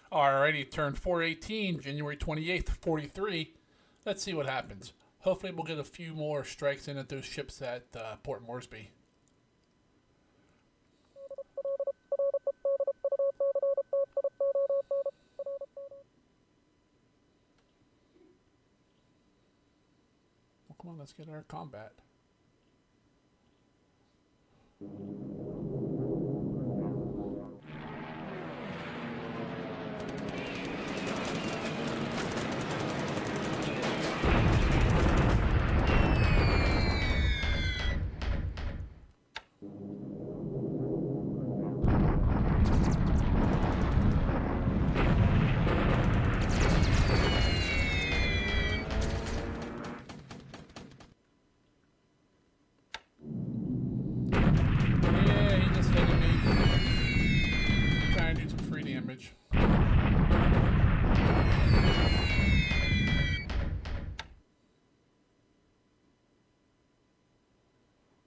Alrighty, turn 418, January 28th, 43. Let's see what happens. Hopefully we'll get a few more strikes in at those ships at Port Moresby. Well, come on, let's get our combat.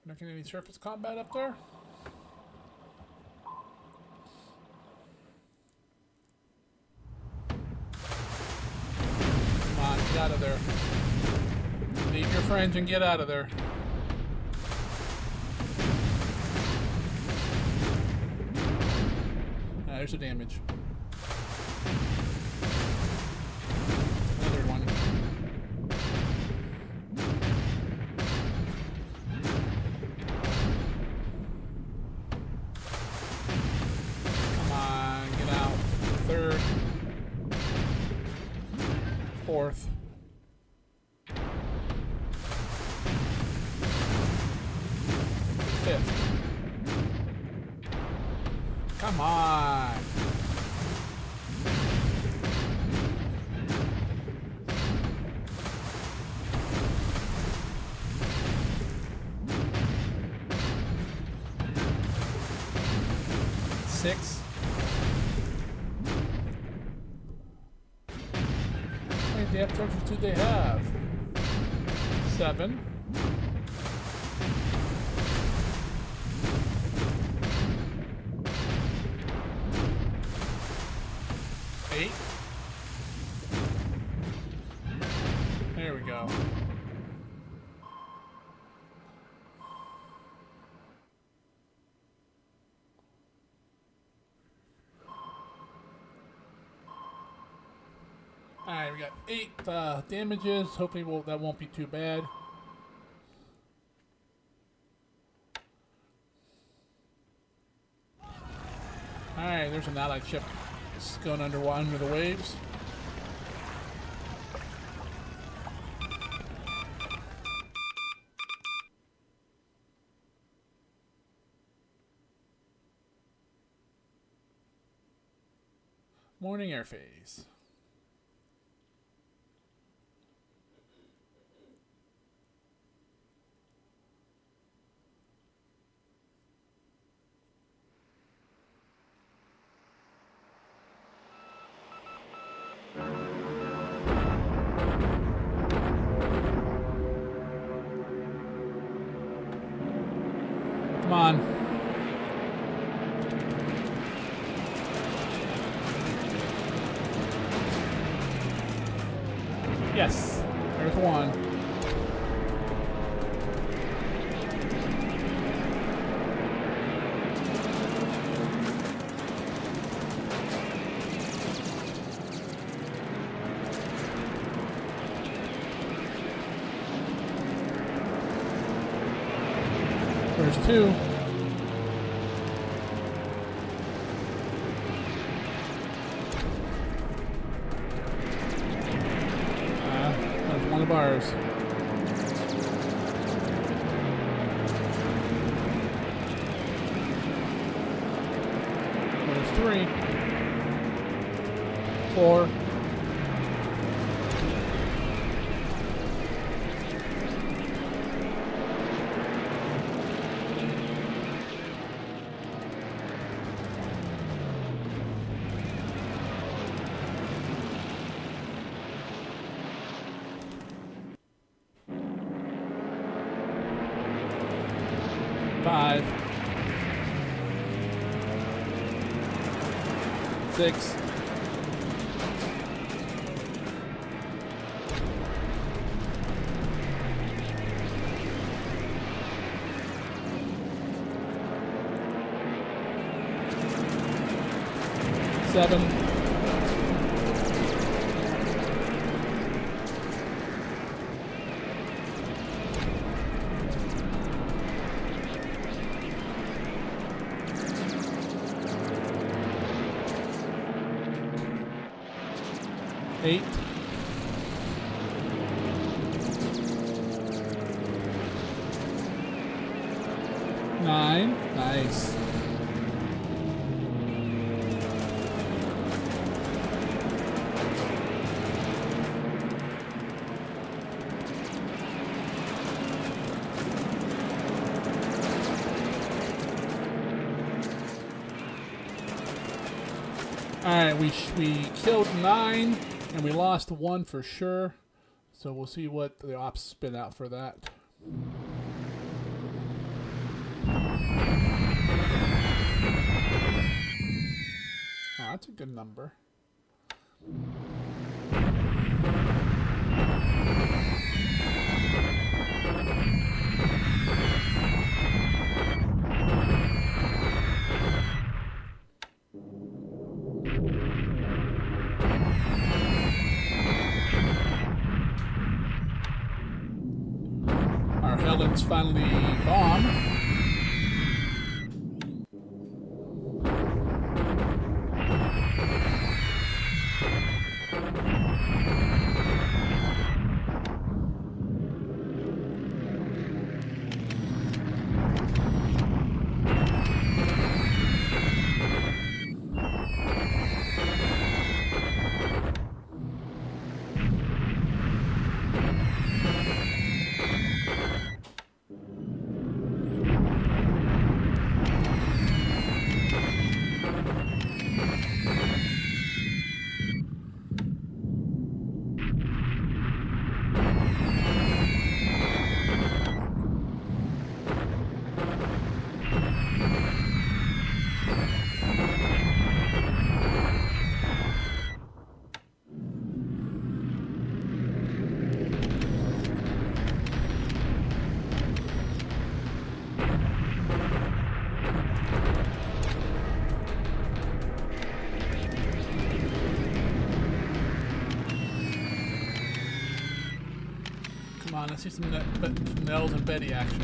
Not getting any surface combat up there? Come on, get out of there. Leave your friends and get out of there. There's the damage. Another one. Come on, get out. Third. Fourth. Fifth. Come on. Six. How many depth charges do they have? Seven. 8. There we go. Alright, we got 8 damages. Hopefully that won't be too bad. Alright, there's an allied ship. It's going under the waves. Morning air phase. Come on. Yes, there's one. There's 2. There's one of ours. There's 3. 4. 5. 6. 7. 8. 9. Nice. 'Alright, we killed 9 and we lost 1 for sure. So we'll see what the ops spit out for that. Oh, that's a good number. Our Helen's finally bombed. Come on, let's see some Nels and Betty action.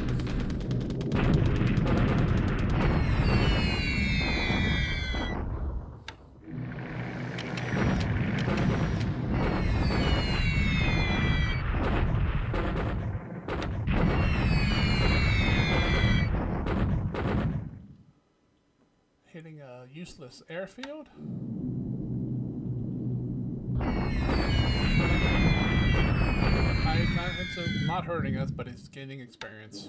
Hitting a useless airfield. It's not hurting us, but it's gaining experience.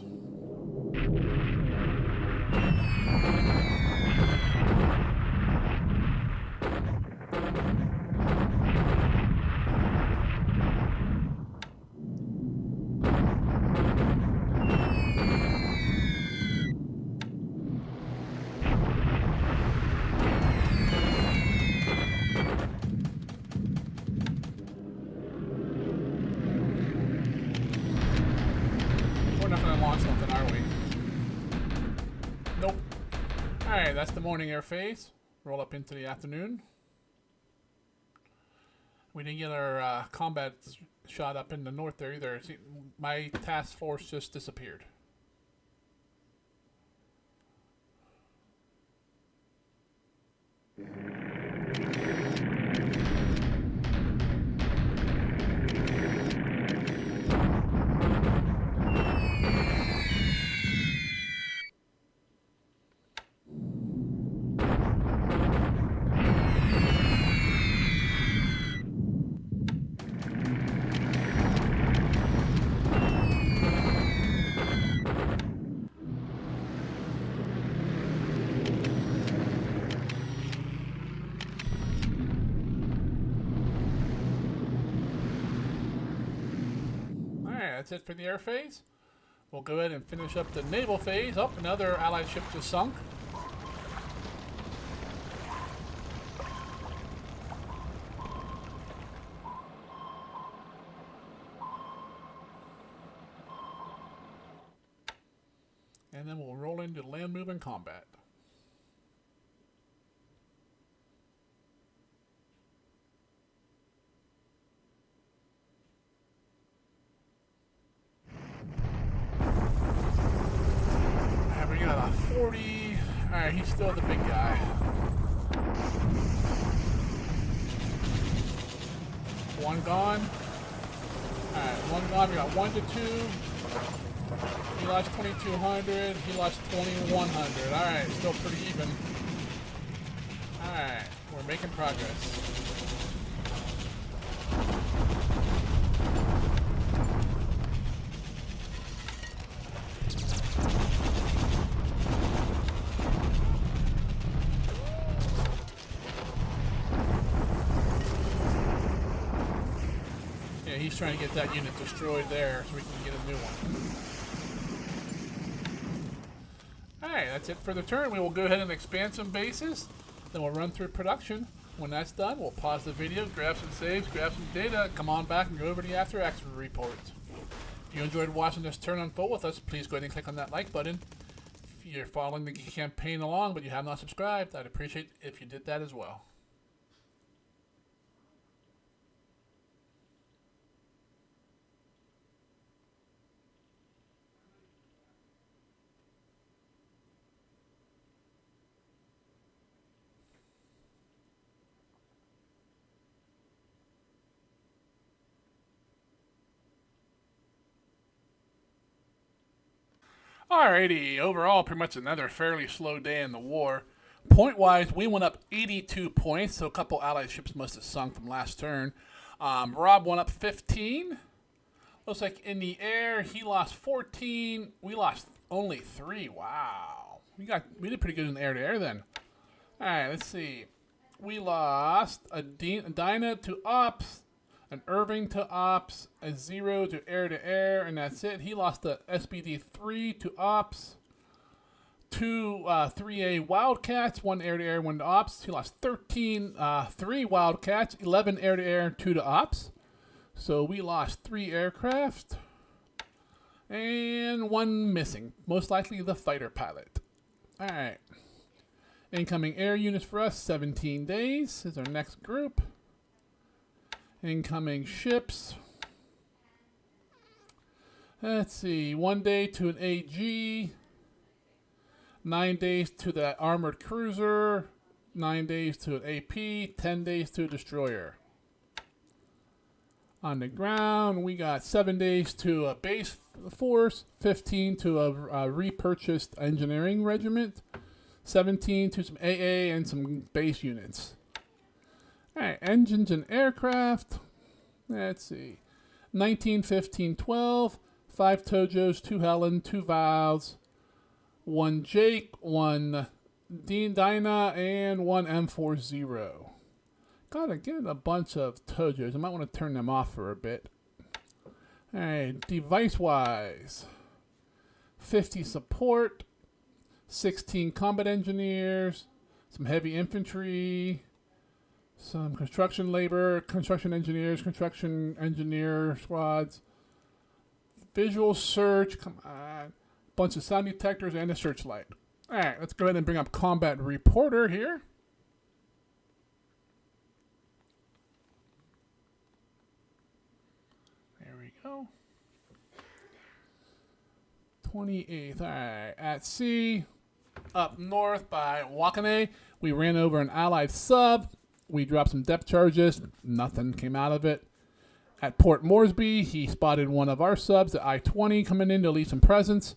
Something, are we? Nope. Alright, that's the morning air phase. Roll up into the afternoon. We didn't get our combat shot up in the north there either. See, my task force just disappeared. That's it for the air phase. We'll go ahead and finish up the naval phase. Oh, another allied ship just sunk. And then we'll roll into land moving combat. 40. Alright, he's still the big guy. One gone. Alright, one gone. We got 1 to 2. He lost 2,200. He lost 2,100. Alright, still pretty even. Alright, we're making progress. Yeah, he's trying to get that unit destroyed there so we can get a new one. Alright, that's it for the turn. We will go ahead and expand some bases. Then we'll run through production. When that's done, we'll pause the video, grab some saves, grab some data, come on back and go over the after action report. If you enjoyed watching this turn unfold with us, please go ahead and click on that like button. If you're following the campaign along but you have not subscribed, I'd appreciate if you did that as well. Alrighty, overall, pretty much another fairly slow day in the war. Point-wise, we went up 82 points, so a couple allied ships must have sunk from last turn. Rob went up 15. Looks like in the air, he lost 14. We lost only 3. Wow. We did pretty good in the air-to-air then. Alright, let's see. We lost a Dinah to Ops, an Irving to Ops, a 0 to air-to-air, and that's it. He lost the SBD 3 to Ops, 2 3A Wildcats, 1 air-to-air, 1 to Ops. He lost 13, 3 Wildcats, 11 air-to-air, 2 to Ops. So we lost 3 aircraft, and 1 missing. Most likely the fighter pilot. Alright. Incoming air units for us, 17 days is our next group. Incoming ships. Let's see. 1 day to an AG. 9 days to the armored cruiser. 9 days to an AP. 10 days to a destroyer. On the ground, we got 7 days to a base force. 15 to a repurchased engineering regiment. 17 to some AA and some base units. Alright, engines and aircraft. Let's see. 19, 15, 12. 5 Tojos, 2 Helen, 2 Valves, 1 Jake, 1 Dinah, and 1 M40. Gotta get a bunch of Tojos. I might want to turn them off for a bit. Alright, device-wise. 50 support. 16 combat engineers. Some heavy infantry. Some construction labor, construction engineer squads, visual search, come on, bunch of sound detectors, and a searchlight. Alright, let's go ahead and bring up combat reporter here. There we go. 28th, alright, at sea, up north by Wakane, we ran over an allied sub. We dropped some depth charges. Nothing came out of it. At Port Moresby, he spotted one of our subs at I-20 coming in to leave some presence.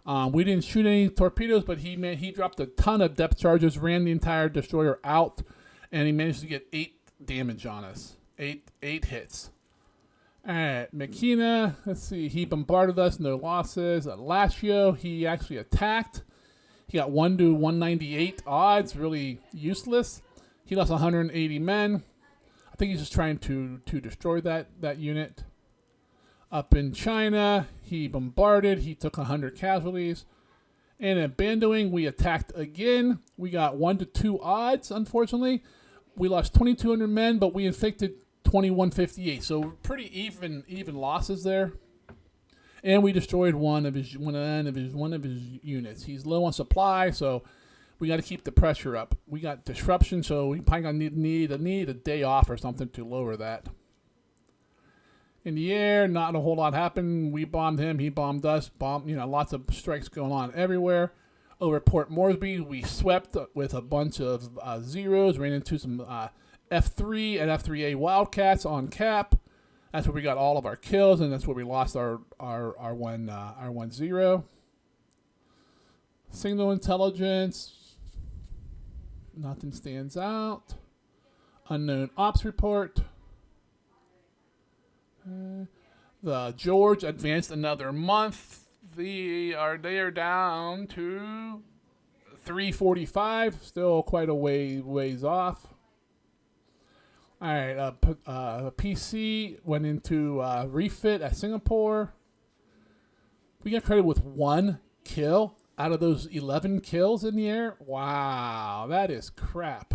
We didn't shoot any torpedoes, but he dropped a ton of depth charges, ran the entire destroyer out, and he managed to get 8 damage on us. 8 hits. At Makina, let's see, he bombarded us, no losses. At Lashio, he actually attacked. He got 1 to 198 odds, really useless. He lost 180 men. I think he's just trying to destroy that unit. Up in China, he bombarded. He took 100 casualties. And at Bandoing, we attacked again. We got 1 to 2 odds, unfortunately. We lost 2,200 men, but we inflicted 2,158. So pretty even losses there. And we destroyed one of his units. He's low on supply, so we got to keep the pressure up. We got disruption, so we probably gonna need a day off or something to lower that. In the air, not a whole lot happened. We bombed him, he bombed us. Lots of strikes going on everywhere. Over Port Moresby, we swept with a bunch of zeros, ran into some F3 and F3A Wildcats on cap. That's where we got all of our kills, and that's where we lost our 1-0. Signal intelligence, nothing stands out. Unknown ops report. The George advanced another month. They are down to 345, still quite a ways off. All right, PC went into refit at Singapore. We got credit with 1 kill out of those 11 kills in the air. Wow, that is crap.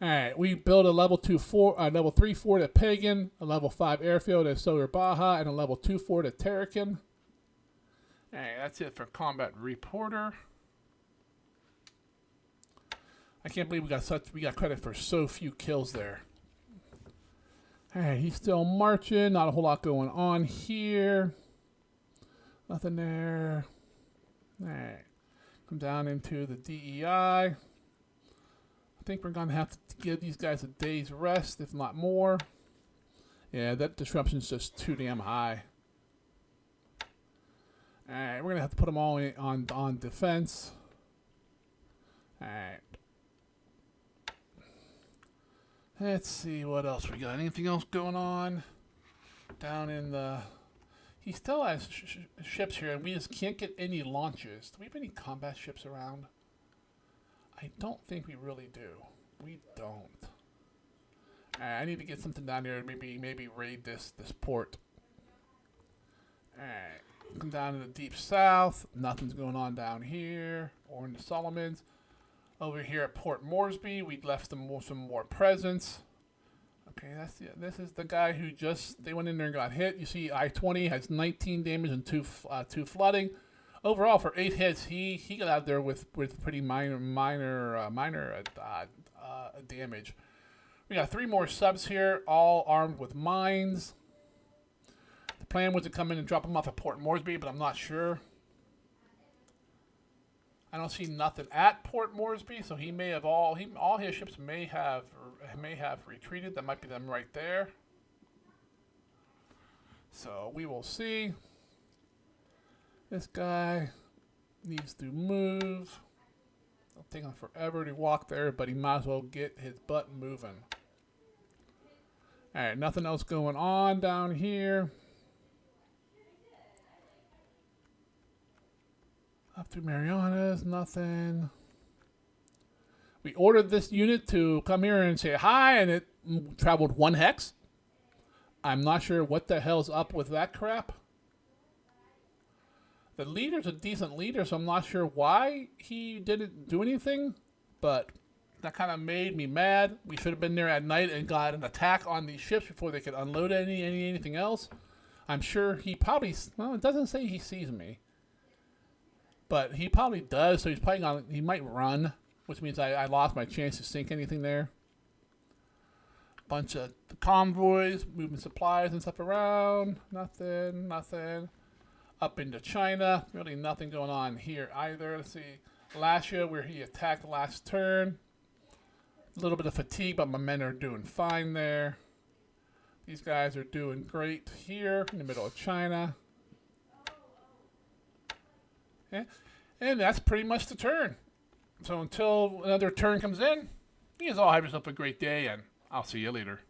All right, we built a level 3 fort at Pagan, a level 5 airfield at Solar Baja, and a level 2 fort at Terrakin. All right, that's it for Combat Reporter. I can't believe we got credit for so few kills there. All right, he's still marching. Not a whole lot going on here. Nothing there. All right, come down into the DEI. I think we're gonna have to give these guys a day's rest, if not more. Yeah, that disruption's just too damn high. All right, we're gonna have to put them all on defense. All right. Let's see what else we got. Anything else going on down in the? He still has ships here, and we just can't get any launches. Do we have any combat ships around? I don't think we really do. We don't. Alright, I need to get something down here. Maybe raid this port. Alright, come down to the deep south. Nothing's going on down here or in the Solomons. Over here at Port Moresby, we left some more presence. Okay, this is the guy who they went in there and got hit. You see, I-20 has 19 damage and two flooding. Overall, for 8 hits, he got out there with pretty minor damage. We got 3 more subs here, all armed with mines. The plan was to come in and drop them off at Port Moresby, but I'm not sure. I don't see nothing at Port Moresby, so he may have all his ships may have retreated. That might be them right there. So we will see. This guy needs to move. It'll take him forever to walk there, but he might as well get his butt moving. All right, nothing else going on down here. Up to Marianas, nothing. We ordered this unit to come here and say hi, and it traveled 1 hex. I'm not sure what the hell's up with that crap. The leader's a decent leader, so I'm not sure why he didn't do anything, but that kind of made me mad. We should have been there at night and got an attack on these ships before they could unload anything else. I'm sure he probably, well, it doesn't say he sees me. But he probably does, so he might run, which means I lost my chance to sink anything there. Bunch of convoys, moving supplies and stuff around. Nothing. Up into China, really nothing going on here either. Let's see, Lasha, where he attacked last turn. A little bit of fatigue, but my men are doing fine there. These guys are doing great here in the middle of China. And that's pretty much the turn. So until another turn comes in, you guys all have yourself a great day, and I'll see you later.